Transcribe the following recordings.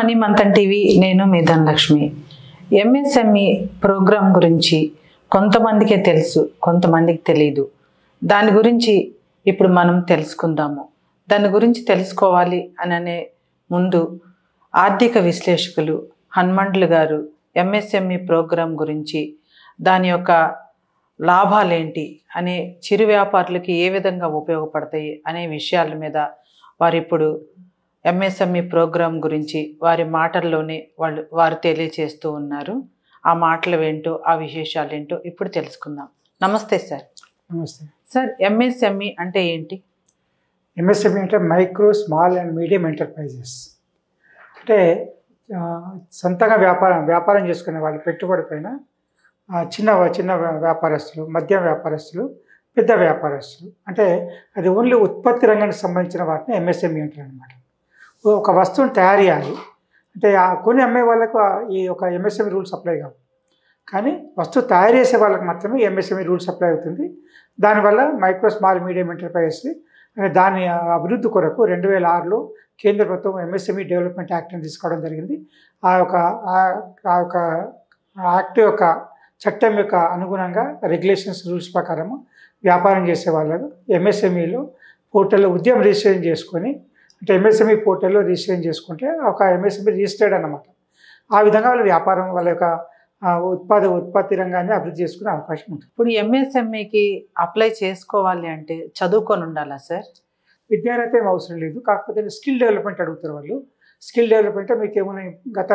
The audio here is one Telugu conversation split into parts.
మనీ మంతన్ టీవీ, నేను మీ ధనలక్ష్మి. ఎంఎస్ఎంఈ ప్రోగ్రాం గురించి కొంతమందికే తెలుసు, కొంతమందికి తెలియదు. దాని గురించి ఇప్పుడు మనం తెలుసుకుందాము. దాని గురించి తెలుసుకోవాలి అనే ముందు ఆర్థిక విశ్లేషకులు హనుమండ్లు గారు ఎంఎస్ఎంఈ ప్రోగ్రాం గురించి, దాని యొక్క లాభాలేంటి, అనే చిరు వ్యాపారులకి ఏ విధంగా ఉపయోగపడతాయి అనే విషయాల మీద వారు ఇప్పుడు ఎంఎస్ఎంఈ ప్రోగ్రాం గురించి వారి మాటల్లోనే వారు తెలియచేస్తూ ఉన్నారు. ఆ మాటలు ఏంటో, ఆ విశేషాలు ఏంటో ఇప్పుడు తెలుసుకుందాం. నమస్తే సార్. నమస్తే సార్, ఎంఎస్ఎంఈ అంటే ఏంటి? ఎంఎస్ఎంఈ అంటే micro, small and medium enterprises. అంటే సొంతంగా వ్యాపారం చేసుకునే వాళ్ళు, పెట్టుబడి పైన చిన్న వ్యాపారస్తులు, మధ్య వ్యాపారస్తులు, పెద్ద వ్యాపారస్తులు. అంటే అది ఓన్లీ ఉత్పత్తి రంగానికి సంబంధించిన వాటిని ఎంఎస్ఎంఈ అంటారు అనమాట. ఒక వస్తువుని తయారు చేయాలి అంటే కొన్ని అమ్మే వాళ్ళకు ఈ ఒక ఎంఎస్ఎంఈ రూల్స్ అప్లై కావు, కానీ వస్తువు తయారు చేసే వాళ్ళకి మాత్రమే ఎంఎస్ఎంఈ రూల్స్ అప్లై అవుతుంది. దానివల్ల మైక్రో, స్మాల్, మీడియం ఎంటర్ప్రైజెస్ అనే దాని అభివృద్ధి కొరకు 2006లో కేంద్ర ప్రభుత్వం ఎంఎస్ఎంఈ డెవలప్మెంట్ యాక్ట్ని తీసుకోవడం జరిగింది. ఆ యొక్క యాక్ట్ యొక్క చట్టం యొక్క అనుగుణంగా రెగ్యులేషన్స్, రూల్స్ ప్రకారము వ్యాపారం చేసే వాళ్ళకు ఎంఎస్ఎంఈలో పోర్టల్లో ఉద్యమం రిజిస్ట్రేషన్ చేసుకొని, అంటే ఎంఎస్ఎంఈ పోర్టల్లో రిజిస్ట్రేషన్ చేసుకుంటే ఒక ఎంఎస్ఎంఈ రిజిస్టర్డ్ అన్నమాట. ఆ విధంగా వాళ్ళ వ్యాపారం, వాళ్ళ యొక్క ఉత్పత్తి రంగాన్ని అభివృద్ధి చేసుకునే అవకాశం ఉంటుంది. ఇప్పుడు ఎంఎస్ఎంఈకి అప్లై చేసుకోవాలి అంటే చదువుకొని ఉండాలా సార్? విద్యార్హత ఏం అవసరం లేదు, కాకపోతే స్కిల్ డెవలప్మెంట్ అడుగుతారు వాళ్ళు. స్కిల్ డెవలప్మెంట్ మీకు ఏమైనా గత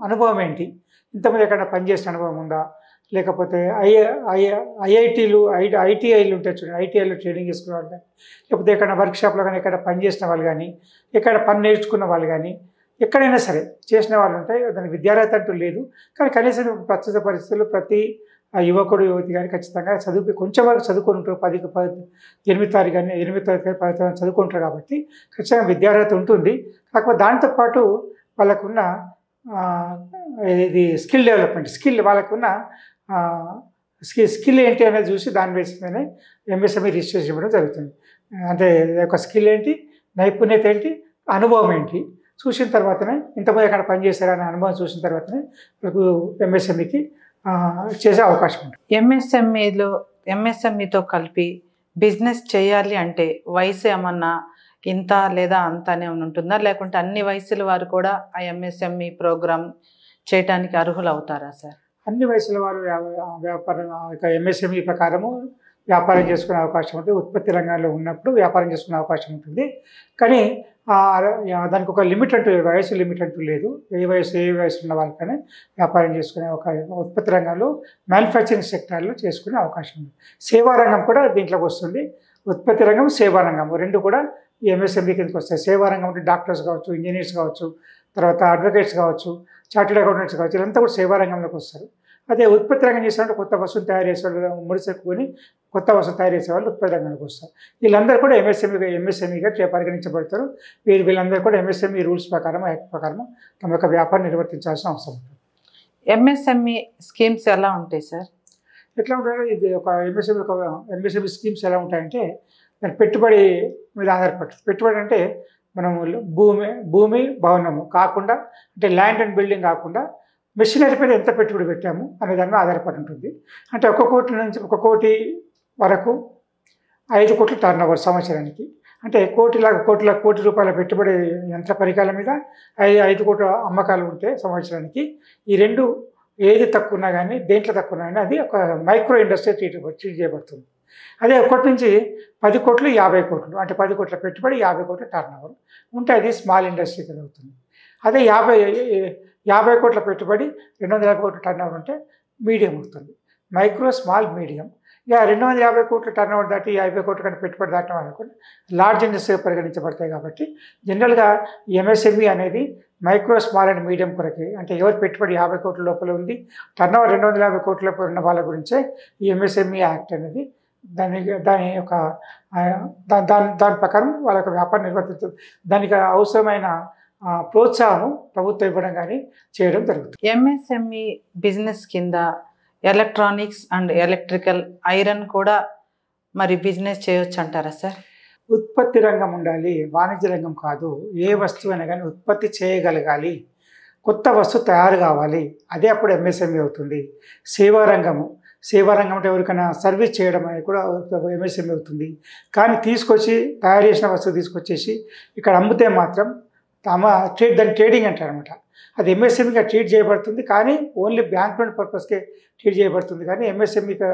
అనుభవం ఏంటి, ఇంతమంది ఎక్కడ పనిచేసిన అనుభవం ఉందా, లేకపోతే ఐఐటీలు, ఐటీఐలు ఉంటాయి చూడండి, ఐటీఐలో ట్రైనింగ్ చేసుకునే వాళ్ళు కానీ, లేకపోతే ఎక్కడ వర్క్షాప్లో కానీ ఎక్కడ పనిచేసిన వాళ్ళు కానీ, ఎక్కడ పని నేర్చుకున్న వాళ్ళు కానీ, ఎక్కడైనా సరే చేసిన వాళ్ళు ఉంటాయి. దానికి విద్యార్హత అంటూ లేదు, కానీ కనీసం ప్రస్తుత పరిస్థితుల్లో ప్రతి యువకుడు, యువతి కానీ ఖచ్చితంగా కొంచెం వరకు చదువుకొని ఉంటారు. 8వ తారీఖు కానీ 8వ తరగతి కానీ 10వ తరగతి చదువుకుంటారు కాబట్టి ఖచ్చితంగా విద్యార్హత ఉంటుంది. కాకపోతే దాంతోపాటు వాళ్ళకున్న ఇది స్కిల్ డెవలప్మెంట్, వాళ్ళకున్న స్కిల్ ఏంటి అనేది చూసి దాని బేస్ మీదనే ఎంఎస్ఎంఈ రిజిస్ట్రేషన్ ఇవ్వడం జరుగుతుంది. అంటే యొక్క స్కిల్ ఏంటి, నైపుణ్యత ఏంటి, అనుభవం ఏంటి చూసిన తర్వాతనే, ఇంతమంది ఎక్కడ పనిచేశారనే అనుభవం చూసిన తర్వాతనే మనకు ఎంఎస్ఎంఈకి చేసే అవకాశం ఉంటుంది. ఎంఎస్ఎంఈతో కలిపి బిజినెస్ చేయాలి అంటే వయసు ఏమన్నా ఇంత లేదా అంత అనే ఉంటుందా, లేకుంటే అన్ని వయసుల వారు కూడా ఆ ఎంఎస్ఎంఈ ప్రోగ్రాం చేయడానికి అర్హులు అవుతారా సార్? అన్ని వయసుల వారు వ్యాపారం ఎంఎస్ఎంఈ ప్రకారము వ్యాపారం చేసుకునే అవకాశం ఉంటుంది. ఉత్పత్తి రంగంలో ఉన్నప్పుడు వ్యాపారం చేసుకునే అవకాశం ఉంటుంది. కానీ దానికి ఒక లిమిట్ అంటూ, వయసు లిమిట్ అంటూ లేదు. ఏ వయసు ఉన్న వాళ్ళకనే వ్యాపారం చేసుకునే ఒక ఉత్పత్తి రంగంలో, మ్యానుఫ్యాక్చరింగ్ సెక్టార్లో చేసుకునే అవకాశం ఉంది. సేవా రంగం కూడా దీంట్లోకి వస్తుంది. ఉత్పత్తి రంగం, సేవా రంగం రెండు కూడా ఈ ఎంఎస్ఎంఈ కిందకి వస్తాయి. సేవా రంగం అంటే డాక్టర్స్ కావచ్చు, ఇంజనీర్స్ కావచ్చు, తర్వాత అడ్వకేట్స్ కావచ్చు, చార్టెడ్ అకౌంటెంట్స్ కావచ్చు, వీళ్ళంతా కూడా సేవా రంగంలోకి వస్తారు. అదే ఉత్పత్తి రంగం చేసినట్టు కొత్త వస్తువులు తయారు చేసేవాళ్ళు, ముడిసెక్కుని కొత్త వస్తువులు తయారు చేసేవాళ్ళు ఉత్పత్తి రంగానికి వస్తారు. వీళ్ళందరూ కూడా ఎంఎస్ఎంఈగా పరిగణించబడతారు. వీళ్ళందరూ కూడా ఎంఎస్ఎంఈ రూల్స్ ప్రకారం, యాక్ట్ ప్రకారం తమ యొక్క వ్యాపారం నిర్వర్తించాల్సిన అవసరం ఉంటుంది. ఎంఎస్ఎంఈ స్కీమ్స్ ఎలా ఉంటాయి సార్? ఎట్లా ఉంటాయంటే, ఇది ఒక ఎంఎస్ఎంఈ స్కీమ్స్ ఎలా ఉంటాయంటే దాని పెట్టుబడి మీద ఆధారపడుతుంది. పెట్టుబడి అంటే మనం భూమి భవనము కాకుండా, అంటే ల్యాండ్ అండ్ బిల్డింగ్ కాకుండా మెషినరీ పైన ఎంత పెట్టుబడి పెట్టాము అనే దాని మీద ఆధారపడి ఉంటుంది. అంటే 1 కోటి నుంచి 1 కోటి వరకు 5 కోట్ల టర్నోవర్ సంవత్సరానికి. అంటే కోటి రూపాయల పెట్టుబడి యంత్ర పరికరాల మీద 5 కోట్ల అమ్మకాలు ఉంటే సంవత్సరానికి, ఈ రెండు ఏది తక్కువ ఉన్నా కానీ, దేంట్లో తక్కువ ఉన్నా కానీ అది ఒక మైక్రో ఇండస్ట్రీ ట్రీట్ చేయబడుతుంది. అదే 1 నుంచి 10 కోట్లు, 50 కోట్లు, అంటే 10 కోట్ల పెట్టుబడి, 50 కోట్ల టర్నోవర్ ఉంటే అది స్మాల్ ఇండస్ట్రీ కింద అవుతుంది. అదే 50 కోట్ల పెట్టుబడి, 250 కోట్ల టర్నోవర్ ఉంటే మీడియం అవుతుంది. Micro, small, medium. ఇక 250 కోట్ల టర్నోవర్ దాటి 50 కోట్ల కంటే పెట్టుబడి దాటడం అనుకోండి లార్జ్ ఇండస్ట్రీగా పరిగణించబడతాయి. కాబట్టి జనరల్గా ఎంఎస్ఎంఈ అనేది మైక్రో, స్మాల్ అండ్ మీడియం కొరకే. అంటే ఎవరి పెట్టుబడి 50 కోట్ల లోపల ఉంది, టర్నోవర్ 250 కోట్ల లోపల ఉన్న వాళ్ళ గురించే ఈ ఎంఎస్ఎంఈ యాక్ట్ అనేది దాని ప్రకారం వాళ్ళ యొక్క వ్యాపారం నిర్వర్తిస్తుంది. దానికి అవసరమైన ప్రోత్సాహం ప్రభుత్వం ఇవ్వడం కానీ చేయడం జరుగుతుంది. ఎంఎస్ఎంఈ బిజినెస్ కింద ఎలక్ట్రానిక్స్ అండ్ ఎలక్ట్రికల్, ఐరన్ కూడా మరి బిజినెస్ చేయొచ్చు అంటారా సార్? ఉత్పత్తి రంగం ఉండాలి, వాణిజ్య రంగం కాదు. ఏ వస్తువు అయినా కానీ ఉత్పత్తి చేయగలగాలి. కొత్త వస్తువు తయారు కావాలి, అదే అప్పుడు ఎంఎస్ఎంఈ అవుతుంది. సేవారంగం అంటే ఎవరికైనా సర్వీస్ చేయడం అనేది కూడా ఎంఎస్ఎంఈ అవుతుంది. కానీ తయారు చేసిన వస్తువు తీసుకొచ్చేసి ఇక్కడ అమ్మితే మాత్రం దాన్ని ట్రేడింగ్ అంటారనమాట. అది ఎంఎస్ఎంఈగా ట్రీట్ చేయబడుతుంది, కానీ ఓన్లీ బ్యాంక్ లోన్ పర్పస్కే ట్రీట్ చేయబడుతుంది. కానీ ఎంఎస్ఎంఈకి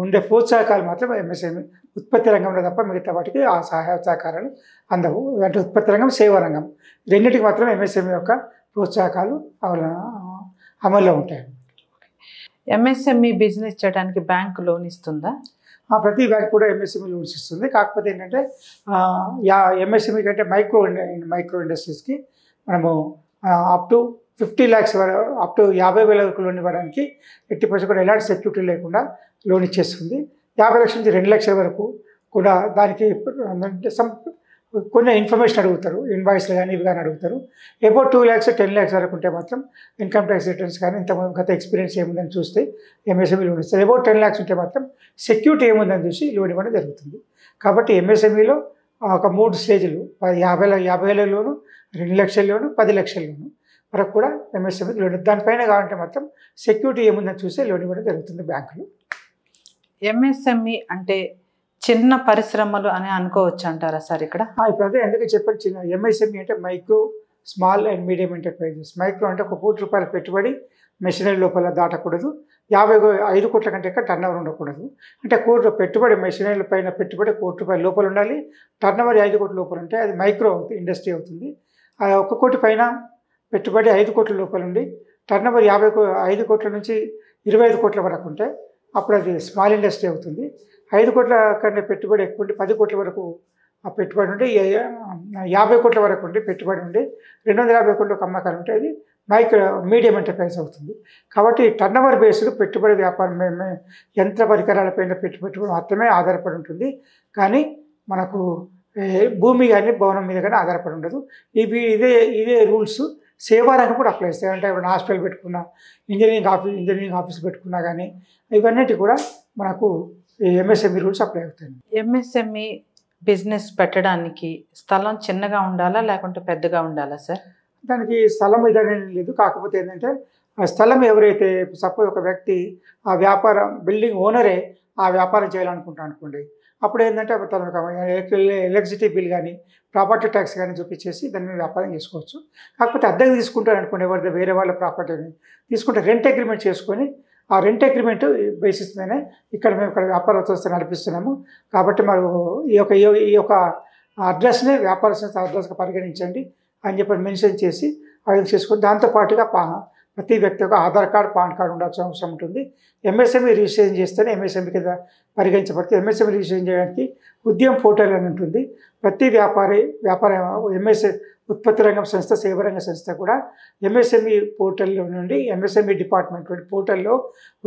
ఉండే ప్రోత్సాహకాలు మాత్రం ఎంఎస్ఎంఈ ఉత్పత్తి రంగంలో తప్ప మిగతా వాటికి ఆ సహాయ సహకారాలు అందవు. అంటే ఉత్పత్తి రంగం, సేవా రంగం రెండింటికి మాత్రం ఎంఎస్ఎంఈ యొక్క ప్రోత్సాహకాలు అమల్లో ఉంటాయి. ఎంఎస్ఎంఈ బిజినెస్ చేయడానికి బ్యాంక్ లోన్ ఇస్తుందా? ప్రతి బ్యాంక్ కూడా ఎంఎస్ఎంఈ లోన్స్ ఇస్తుంది. కాకపోతే ఏంటంటే ఎంఎస్ఎంఈ కంటే మైక్రో ఇండస్ట్రీస్కి మనము up to 50 lakhs up to 50,000 వరకు లోన్ ఇవ్వడానికి 80% కూడా ఎలాంటి సెక్యూరిటీ లేకుండా లోన్ ఇచ్చేస్తుంది. 50 లక్షల నుంచి 2 లక్షల వరకు కూడా దానికి కొన్ని ఇన్ఫర్మేషన్ అడుగుతారు, ఇన్వాయిస్లు కానీ ఇవి కానీ అడుగుతారు. అబౌట్ 2 lakhs 10 lakhs వరకు ఉంటే మాత్రం ఇన్కమ్ ట్యాక్స్ రిటర్న్స్ కానీ గత ఎక్స్పీరియన్స్ ఏముందని చూస్తే ఎంఎస్ఎంఈ లోన్ ఇస్తారు. అబౌట్ 10 lakhs ఉంటే మాత్రం సెక్యూరిటీ ఏముందని చూసి లోన్ ఇవ్వడం జరుగుతుంది. కాబట్టి ఎంఎస్ఎంఈలో ఒక 3 స్టేజ్లు 50,000 లోను, 2 లక్షల లోను, 10 లక్షల లోను వరకు కూడా ఎంఎస్ఎంఈ లోన్. దానిపైన కావాలంటే మాత్రం సెక్యూరిటీ ఏముందని చూసి లోన్ ఇవ్వడం జరుగుతుంది బ్యాంకులు. ఎంఎస్ఎంఈ అంటే చిన్న పరిశ్రమలు అని అనుకోవచ్చు అంటారా సార్ ఇక్కడ? ఇప్పుడు అదే ఎందుకు చెప్పండి, చిన్న ఎంఎస్ఎంఈ అంటే micro, small and medium enterprises. Micro అంటే ఒక ₹1 పెట్టుబడి మెషినరీ లోపల దాటకూడదు, 5 కోట్ల కంటే ఎక్కువ టర్నోవర్ ఉండకూడదు. అంటే పెట్టుబడి మెషినరీల పైన పెట్టుబడి ₹1 లోపల ఉండాలి, టర్నోవర్ 5 కోట్ల లోపల ఉంటే అది మైక్రో ఇండస్ట్రీ అవుతుంది. 1 కోటి పైన పెట్టుబడి 5 కోట్ల లోపల ఉండి టర్నోవర్ 5 కోట్ల నుంచి 25 కోట్ల వరకు ఉంటే అప్పుడు అది స్మాల్ ఇండస్ట్రీ అవుతుంది. 5 కోట్ల కన్నా పెట్టుబడి ఎక్కువ ఉండి 10 కోట్ల వరకు ఆ పెట్టుబడి ఉండి 50 కోట్ల వరకు ఉండి పెట్టుబడి ఉండి 250 కోట్లకు అమ్మకాలు ఉంటే అది మీడియం ఎంటర్ప్రైజ్ అవుతుంది. కాబట్టి టర్నోవర్ బేస్డ్ పెట్టుబడి వ్యాపారం యంత్ర పరికరాలపైన పెట్టుబడి మాత్రమే ఆధారపడి ఉంటుంది. కానీ మనకు భూమి కానీ భవనం మీద కానీ ఆధారపడి ఉండదు. ఇదే రూల్స్ సేవారంగం కూడా అప్లై చేస్తాయి. అంటే ఇప్పుడు హాస్పిటల్ పెట్టుకున్నా, ఇంజనీరింగ్ ఆఫీస్ పెట్టుకున్నా కానీ ఇవన్నిటి కూడా మనకు ఎంఎస్ఎంఈ రూల్స్ అప్లై అవుతాయి. ఎంఎస్ఎంఈ బిజినెస్ పెట్టడానికి స్థలం చిన్నగా ఉండాలా లేకుంటే పెద్దగా ఉండాలా సార్? దానికి స్థలం ఇదనేది లేదు. కాకపోతే ఏంటంటే ఆ స్థలం ఎవరైతే సపోజ్ ఒక వ్యక్తి ఆ వ్యాపారం బిల్డింగ్ ఓనరే ఆ వ్యాపారం చేయాలనుకుంటాను అనుకోండి, అప్పుడు ఏంటంటే ఎలక్ట్రిసిటీ బిల్ కానీ ప్రాపర్టీ ట్యాక్స్ కానీ చూపించేసి దాని మీద వ్యాపారం చేసుకోవచ్చు. కాకపోతే అద్దెకు తీసుకుంటారు అనుకోండి, ఎవరిదో వేరే వాళ్ళ ప్రాపర్టీని తీసుకుంటే రెంట్ అగ్రిమెంట్ చేసుకొని ఆ రెంట్ అగ్రిమెంట్ బేసిస్ మీదనే మేము ఇక్కడ వ్యాపార సంస్థ నడిపిస్తున్నాము. కాబట్టి మరి ఈ యొక్క అడ్రస్ని వ్యాపార సంస్థ అడ్రస్గా పరిగణించండి అని చెప్పి మెన్షన్ చేసి అవి చేసుకొని దాంతోపాటుగా ప్రతి వ్యక్తి యొక్క ఆధార్ కార్డు, పాన్ కార్డు ఉండాల్సిన అవసరం ఉంటుంది. ఎంఎస్ఎంఈ రిజిస్ట్రేషన్ చేస్తేనే ఎంఎస్ఎంఈ కింద పరిగణించబడుతుంది. ఎంఎస్ఎంఈ రిజిస్ట్రేషన్ చేయడానికి ఉద్యమ్ పోర్టల్ అని ఉంటుంది. ప్రతి వ్యాపార ఉత్పత్తి రంగం సంస్థ, సేవారంగ సంస్థ కూడా ఎంఎస్ఎంఈ పోర్టల్లో నుండి ఎంఎస్ఎంఈ డిపార్ట్మెంట్ పోర్టల్లో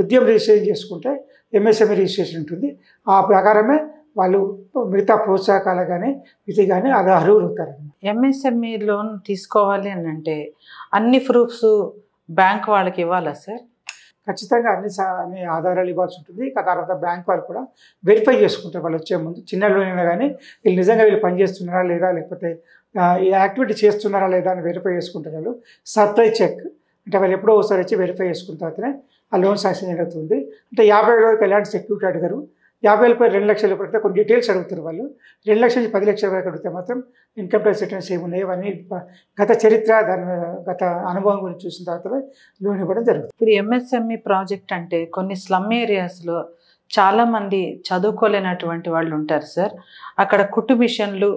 ఉద్యమ్ రిజిస్ట్రేషన్ చేసుకుంటే ఎంఎస్ఎంఈ రిజిస్ట్రేషన్ ఉంటుంది. ఆ ప్రకారమే వాళ్ళు మిగతా ప్రోత్సాహకాలు కానీ ఇది కానీ అది అర్హులు అవుతారు. ఎంఎస్ఎంఈ లోన్ తీసుకోవాలి అని అంటే అన్ని ప్రూఫ్స్ బ్యాంక్ వాళ్ళకి ఇవ్వాలా సార్? ఖచ్చితంగా అన్ని ఆధారాలు ఇవ్వాల్సి ఉంటుంది. తర్వాత బ్యాంక్ వాళ్ళు కూడా వెరిఫై చేసుకుంటారు వాళ్ళు వచ్చే ముందు. చిన్న లోన్ అయినా కానీ వీళ్ళు నిజంగా పనిచేస్తున్నారా లేదా, లేకపోతే ఈ యాక్టివిటీ చేస్తున్నారా లేదా అని వెరిఫై చేసుకుంటారు వాళ్ళు. సర్ప్రైజ్ చెక్ అంటే వాళ్ళు ఎప్పుడో ఒకసారి వచ్చి వెరిఫై చేసుకున్న తర్వాతనే ఆ లోన్ శాంక్షన్ అవుతుంది. అంటే 50,000 వరకు ఎలాంటి సెక్యూరిటీ అడగరు. 50,000 2 లక్షల పడితే కొన్ని డీటెయిల్స్ అడుగుతారు వాళ్ళు. 2 లక్షల నుంచి 10 లక్షల వరకు అడిగితే మాత్రం ఇన్కమ్ ట్యాక్స్ రిటర్న్స్ ఏమున్నాయి అవన్నీ గత చరిత్ర, దాని గత అనుభవం గురించి చూసిన తర్వాత లోన్ ఇవ్వడం జరుగుతుంది. ఇప్పుడు ఎంఎస్ఎంఈ ప్రాజెక్ట్ అంటే కొన్ని స్లమ్ ఏరియాస్లో చాలామంది చదువుకోలేనటువంటి వాళ్ళు ఉంటారు సార్. అక్కడ కుట్టు మిషన్లు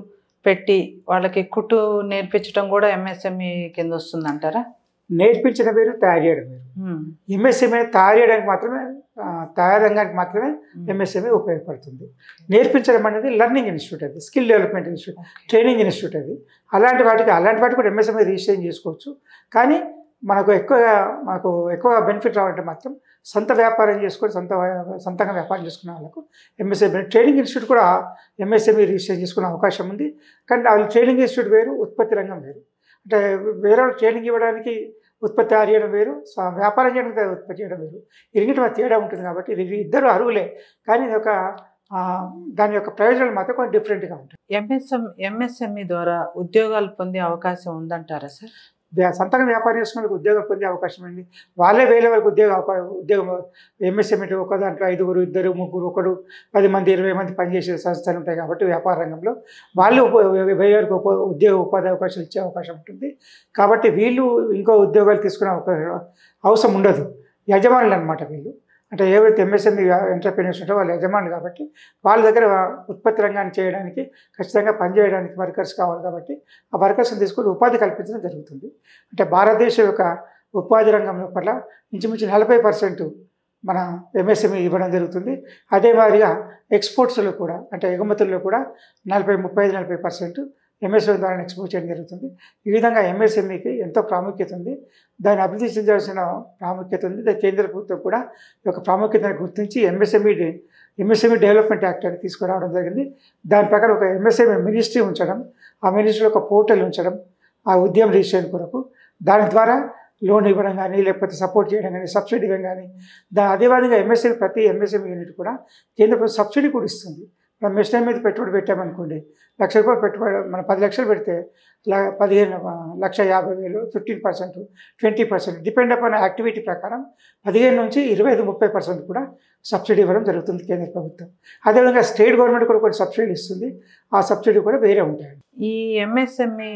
పెట్టి వాళ్ళకి కుట్టు నేర్పించడం కూడా ఎంఎస్ఎంఈ కింద వస్తుంది అంటారా? నేర్పించడం వేరు, తయారు చేయడం వేరు. ఎంఎస్ఎంఈ తయారు చేయడానికి మాత్రమే, తయారు రంగానికి మాత్రమే ఎంఎస్ఎంఈ ఉపయోగపడుతుంది. నేర్పించడం అనేది లెర్నింగ్ ఇన్స్టిట్యూట్, అది skill development institute, training institute అది. అలాంటి వాటికి కూడా ఎంఎస్ఎంఈ రిజిస్ట్రేషన్ చేసుకోవచ్చు. కానీ మనకు ఎక్కువ బెనిఫిట్ రావాలంటే మాత్రం సొంత వ్యాపారం చేసుకొని సొంతంగా వ్యాపారం చేసుకునే వాళ్ళకు ఎంఎస్ఎంఈ ట్రైనింగ్ ఇన్స్టిట్యూట్ కూడా ఎంఎస్ఎంఈ రిజిస్ట్రేషన్ చేసుకునే అవకాశం ఉంది. కానీ వాళ్ళు ట్రైనింగ్ ఇన్స్టిట్యూట్ వేరు, ఉత్పత్తి రంగం వేరు. అంటే వేరే ట్రైనింగ్ ఇవ్వడానికి ఉత్పత్తి తయారు చేయడం వేరు, వ్యాపారం చేయడానికి ఉత్పత్తి చేయడం వేరు. ఈ రెండింటి మధ్య తేడా ఉంటుంది. కాబట్టి ఇద్దరు అర్హులే, కానీ దాని యొక్క ప్రయోజనాలు మాత్రం కొంచెం డిఫరెంట్గా ఉంటాయి. ఎంఎస్ఎంఈ ద్వారా ఉద్యోగాలు పొందే అవకాశం ఉందంటారా సార్? సంతకం వ్యాపారం చేసుకునే వాళ్ళకి ఉద్యోగం పొందే అవకాశం ఉంది. వాళ్ళే వేరే వాళ్ళకి ఉద్యోగం ఎంఎస్ఎంఈ ఒక దాంట్లో 5, 2, 3, ఒకడు 10 మంది 20 మంది పనిచేసే సంస్థలు ఉంటాయి కాబట్టి వ్యాపార రంగంలో వాళ్ళు వేరే ఉపాధి అవకాశాలు ఇచ్చే అవకాశం ఉంటుంది. కాబట్టి వీళ్ళు ఇంకో ఉద్యోగాలు తీసుకునే అవసరం ఉండదు. యజమానులు అనమాట వీళ్ళు. అంటే ఎవరైతే ఎంఎస్ఎంఈ ఎంటర్‌ప్రెన్యూర్స్ ఉంటారో వాళ్ళు యజమానులు కాబట్టి వాళ్ళ దగ్గర ఉత్పత్తి రంగాన్ని చేయడానికి ఖచ్చితంగా పనిచేయడానికి వర్కర్స్ కావాలి కాబట్టి ఆ వర్కర్స్ని తీసుకొని ఉపాధి కల్పించడం జరుగుతుంది. అంటే భారతదేశం యొక్క ఉపాధి రంగం లోపల ఇంచుమించు 40% మన ఎంఎస్ఎంఈ ఇవ్వడం జరుగుతుంది. అదే మాదిరిగా ఎక్స్‌పోర్ట్స్‌లో కూడా అంటే ఎగుమతుల్లో కూడా 35-40% ఎంఎస్ఎంఈ ద్వారా ఎక్స్‌పోర్ట్ చేయడం జరుగుతుంది. ఈ విధంగా ఎంఎస్ఎంఈకి ఎంతో ప్రాముఖ్యత ఉంది. దాన్ని అభివృద్ధి చెందాల్సిన ప్రాముఖ్యత ఉంది. కేంద్ర ప్రభుత్వం కూడా ఈ యొక్క ప్రాముఖ్యతను గుర్తించి ఎంఎస్ఎంఈ డెవలప్మెంట్ యాక్ట్ అని తీసుకురావడం జరిగింది. దాని ప్రకారం ఒక ఎంఎస్ఎంఈ మినిస్ట్రీ ఉంచడం, ఆ మినిస్ట్రీలో ఒక పోర్టల్ ఉంచడం ఆ ఉద్యమ రిజిస్ట్రేషన్ కొరకు. దాని ద్వారా లోన్ ఇవ్వడం కానీ లేకపోతే సపోర్ట్ చేయడం కానీ సబ్సిడీ ఇవ్వడం కానీ అదేవిధంగా ప్రతి ఎంఎస్ఎంఈ యూనిట్ కూడా కేంద్ర ప్రభుత్వం సబ్సిడీ కూడా ఇస్తుంది. మనం మెషినరీ మీద పెట్టుబడి పెట్టామనుకోండి, ₹1,00,000 పెట్టుబడి మనం 10 లక్షలు పెడితే 15,50,000 15%, 20% డిపెండ్ అపాన్ యాక్టివిటీ ప్రకారం 15 నుంచి 25-30% కూడా సబ్సిడీ ఇవ్వడం జరుగుతుంది కేంద్ర ప్రభుత్వం. అదేవిధంగా స్టేట్ గవర్నమెంట్ కూడా కొన్ని సబ్సిడీ ఇస్తుంది. ఆ సబ్సిడీ కూడా వేరే ఉంటాయి. ఈ ఎంఎస్ఎంఈ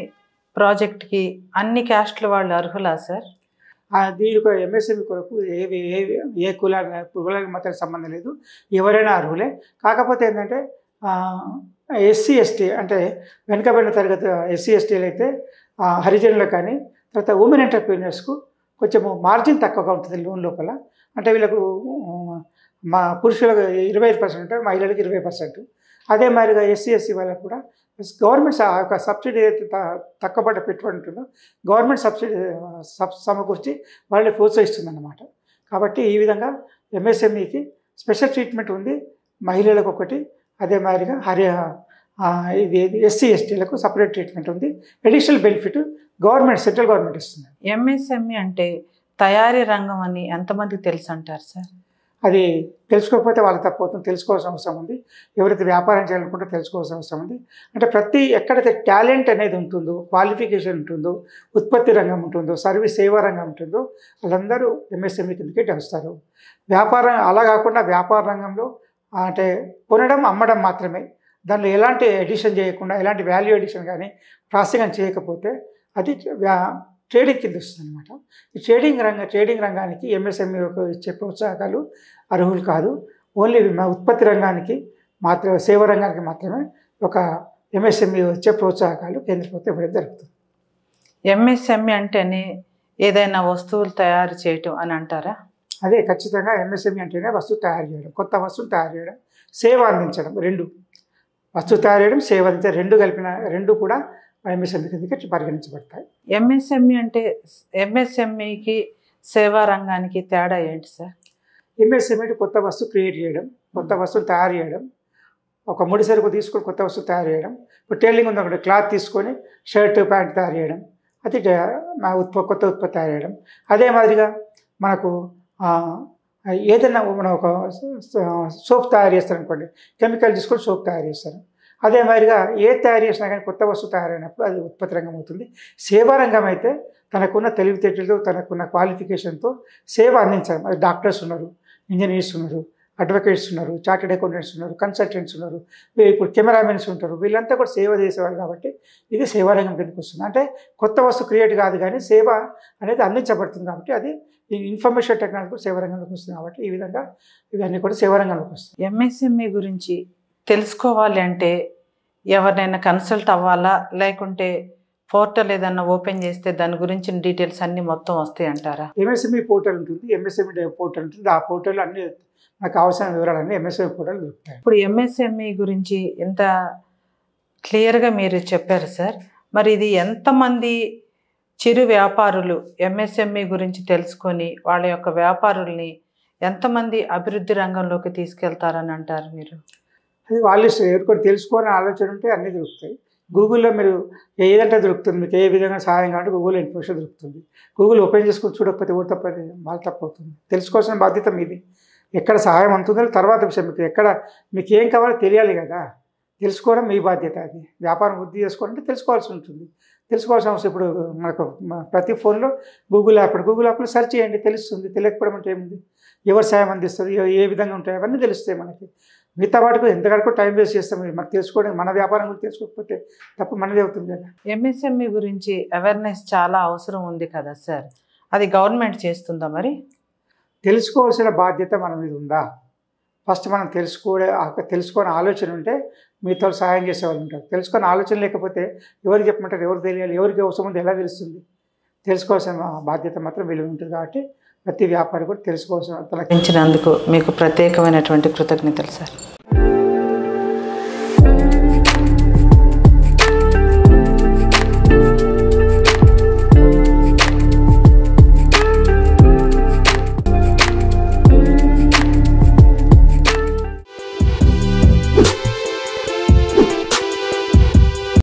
ప్రాజెక్ట్కి అన్ని క్యాస్ట్ల వాళ్ళు అర్హులా సార్? దీనికి ఎంఎస్ఎంఈ కొరకు ఏ కులానికి మాత్రం సంబంధం లేదు, ఎవరైనా అర్హులే. కాకపోతే ఏంటంటే ఎస్సీ ఎస్టీ అంటే వెనుకబడిన తరగతి ఎస్సీ ఎస్టీలు అయితే హరిజనులకు కానీ తర్వాత ఉమెన్ ఎంటర్‌ప్రెన్యూర్స్‌కు కొంచెం మార్జిన్ తక్కువగా ఉంటుంది లోన్ లోపల. అంటే వీళ్ళకు మా పురుషులకు 25% ఉంటాయి, మహిళలకు 20%. అదే మాదిరిగా ఎస్సీ ఎస్టీ వాళ్ళకు కూడా గవర్నమెంట్ ఒక సబ్సిడీ అయితే తక్కువ పడ్డ పెట్టుబడి ఉంటుందో గవర్నమెంట్ సబ్సిడీ సమకూర్చి వాళ్ళని ప్రోత్సహిస్తుంది అన్నమాట. కాబట్టి ఈ విధంగా ఎంఎస్ఎంఈకి స్పెషల్ ట్రీట్మెంట్ ఉంది. మహిళలకు ఒకటి, అదే మాదిరిగా ఇది ఎస్సీ ఎస్టీలకు సపరేట్ ట్రీట్మెంట్ ఉంది. అడిషనల్ బెనిఫిట్ సెంట్రల్ గవర్నమెంట్ ఇస్తుంది. ఎంఎస్ఎంఈ అంటే తయారీ రంగం అని ఎంతమందికి తెలుసు అంటారు సార్? అది తెలుసుకోకపోతే వాళ్ళకి తప్పవుతుంది, తెలుసుకోవాల్సిన అవసరం ఉంది. ఎవరైతే వ్యాపారం చేయాలనుకుంటే తెలుసుకోవాల్సిన అవసరం ఉంది. అంటే ఎక్కడైతే టాలెంట్ అనేది ఉంటుందో, క్వాలిఫికేషన్ ఉంటుందో, ఉత్పత్తి రంగం ఉంటుందో, సేవా రంగం ఉంటుందో వాళ్ళందరూ ఎంఎస్ఎంఈ కిందకే వస్తారు. అలా కాకుండా వ్యాపార రంగంలో అంటే కొనడం అమ్మడం మాత్రమే, దానిలో ఎలాంటి ఎడిషన్ చేయకుండా ఎలాంటి వాల్యూ ఎడిషన్ కానీ ప్రాసెసింగ్ చేయకపోతే అది ట్రేడింగ్ కింద వస్తుంది అనమాట. ఈ ట్రేడింగ్ రంగానికి ఎంఎస్ఎంఈ ఇచ్చే ప్రోత్సాహకాలు అర్హులు కాదు. ఓన్లీ ఉత్పత్తి రంగానికి మాత్రమే, సేవా రంగానికి మాత్రమే ఒక ఎంఎస్ఎంఈ వచ్చే ప్రోత్సాహకాలు కేంద్ర ప్రభుత్వం ఇవ్వడం జరుగుతుంది. ఎంఎస్ఎంఈ అంటేనే ఏదైనా వస్తువులు తయారు చేయటం అని అంటారా? అదే ఖచ్చితంగా ఎంఎస్ఎంఈ అంటేనే వస్తువు తయారు చేయడం, కొత్త వస్తువులు తయారు చేయడం, సేవ అందించడం. వస్తువు తయారు చేయడం, సేవ అందించడం రెండు కూడా ఎంఎస్ఎంఈ కిందకి పరిగణించబడతాయి. ఎంఎస్ఎంఈ అంటే ఎంఎస్ఎంఈకి సేవా రంగానికి తేడా ఏంటి సార్? ఎంఎస్ఎంఈ కొత్త వస్తువు క్రియేట్ చేయడం, కొత్త వస్తువులు తయారు చేయడం, ఒక ముడి సరుకు తీసుకొని కొత్త వస్తువు తయారు చేయడం. ఇప్పుడు టైలరింగ్ ఉంది ఒకటి, క్లాత్ తీసుకొని షర్ట్ ప్యాంట్ తయారు చేయడం, అది కొత్త ఉత్పత్తి తయారు చేయడం. అదే మాదిరిగా మనకు ఏదైనా మనం ఒక సోప్ తయారు చేస్తారనుకోండి, కెమికల్ తీసుకొని సోప్ తయారు చేస్తారు. అదే మాదిరిగా తయారు చేసినా కానీ కొత్త వస్తువు తయారైనప్పుడు అది ఉత్పత్తి రంగం అవుతుంది. సేవా రంగం అయితే తనకున్న తెలివితేటలతో, తనకున్న క్వాలిఫికేషన్తో సేవ అందించడం. అది డాక్టర్స్ ఉన్నారు, ఇంజనీర్స్ ఉన్నారు, అడ్వకేట్స్ ఉన్నారు, చార్టెడ్ అకౌంటెంట్స్ ఉన్నారు, కన్సల్టెంట్స్ ఉన్నారు, ఇప్పుడు కెమెరామెన్స్ ఉంటారు. వీళ్ళంతా కూడా సేవ చేసేవాళ్ళు కాబట్టి ఇది సేవా రంగం కిందకి వస్తుంది. అంటే కొత్త వస్తువు క్రియేట్ కాదు కానీ సేవ అనేది అందించబడుతుంది కాబట్టి అది ఇన్ఫర్మేషన్ టెక్నాలజీ సేవా రంగంలోకి వస్తుంది. కాబట్టి ఈ విధంగా ఇవన్నీ కూడా సేవా రంగంలోకి వస్తాయి. ఎంఎస్ఎంఈ గురించి తెలుసుకోవాలి అంటే ఎవరినైనా కన్సల్ట్ అవ్వాలా, లేకుంటే పోర్టల్ ఏదన్నా ఓపెన్ చేస్తే దాని గురించి డీటెయిల్స్ అన్నీ మొత్తం వస్తాయి అంటారా? ఎంఎస్ఎంఈ పోర్టల్ ఉంటుంది, ఎంఎస్ఎంఈ పోర్టల్ ఉంటుంది. ఆ పోర్టల్ అన్ని నాకు కావాల్సిన వివరాలన్నీ ఎంఎస్ఎంఈ పోర్టల్ దొరుకుతాయి. ఇప్పుడు ఎంఎస్ఎంఈ గురించి ఇంత క్లియర్గా మీరు చెప్పారు సార్. మరి ఇది ఎంతమంది చిరు వ్యాపారులు ఎంఎస్ఎంఈ గురించి తెలుసుకొని వాళ్ళ యొక్క వ్యాపారుల్ని ఎంతమంది అభివృద్ధి రంగంలోకి తీసుకెళ్తారని అంటారు మీరు? అది వాళ్ళు ఎవరికొని తెలుసుకోవాలని ఆలోచన ఉంటే అన్నీ దొరుకుతాయి. గూగుల్లో మీరు ఏదంటే దొరుకుతుంది, మీకు ఏ విధంగా సహాయం కావాలంటే గూగుల్ ఇన్ఫర్మేషన్ దొరుకుతుంది. గూగుల్ ఓపెన్ చేసుకొని చూడకపోతే ఎవరు తప్పది, వాళ్ళు తప్పవుతుంది. తెలుసుకోవాల్సిన బాధ్యత మీది. ఎక్కడ సహాయం అందుతుందో తర్వాత విషయం, మీకు ఏం కావాలో తెలియాలి కదా, తెలుసుకోవడం మీ బాధ్యత. అది వ్యాపారం వృద్ధి చేసుకోవాలంటే తెలుసుకోవాల్సి ఉంటుంది. తెలుసుకోవాల్సిన అవసరం ఇప్పుడు మనకు ప్రతి ఫోన్లో గూగుల్ యాప్లో సెర్చ్ చేయండి, తెలుస్తుంది. తెలియకపోవడం అంటే ఏముంది? ఎవరు సాయం అందిస్తుంది, ఏ విధంగా ఉంటాయి, అవన్నీ తెలుస్తాయి మనకి. మిగతా వాటికి ఎంతవరకు టైం వేస్ట్ చేస్తాం, మాకు తెలుసుకోవడం, మన వ్యాపారం గురించి తెలుసుకోకపోతే తప్పు మనదే అవుతుంది కదా. ఎంఎస్ఎంఈ గురించి అవేర్నెస్ చాలా అవసరం ఉంది కదా సార్, అది గవర్నమెంట్ చేస్తుందా మరి? తెలుసుకోవాల్సిన బాధ్యత మన మీద ఉందా? ఫస్ట్ మనం తెలుసుకొని ఆలోచన ఉంటే మీతో సహాయం చేసేవాళ్ళు ఉంటారు. తెలుసుకొని ఆలోచన లేకపోతే ఎవరికి చెప్పమంటారు, ఎవరు తెలియాలి, ఎవరికి అవసరం ఉంది, ఎలా తెలుస్తుంది? తెలుసుకోవాల్సిన బాధ్యత మాత్రం వీళ్ళు ఉంటుంది. కాబట్టి ప్రతి వ్యాపారి కూడా తెలుసుకోవాల్సిన మీకు ప్రత్యేకమైనటువంటి కృతజ్ఞతలు సార్.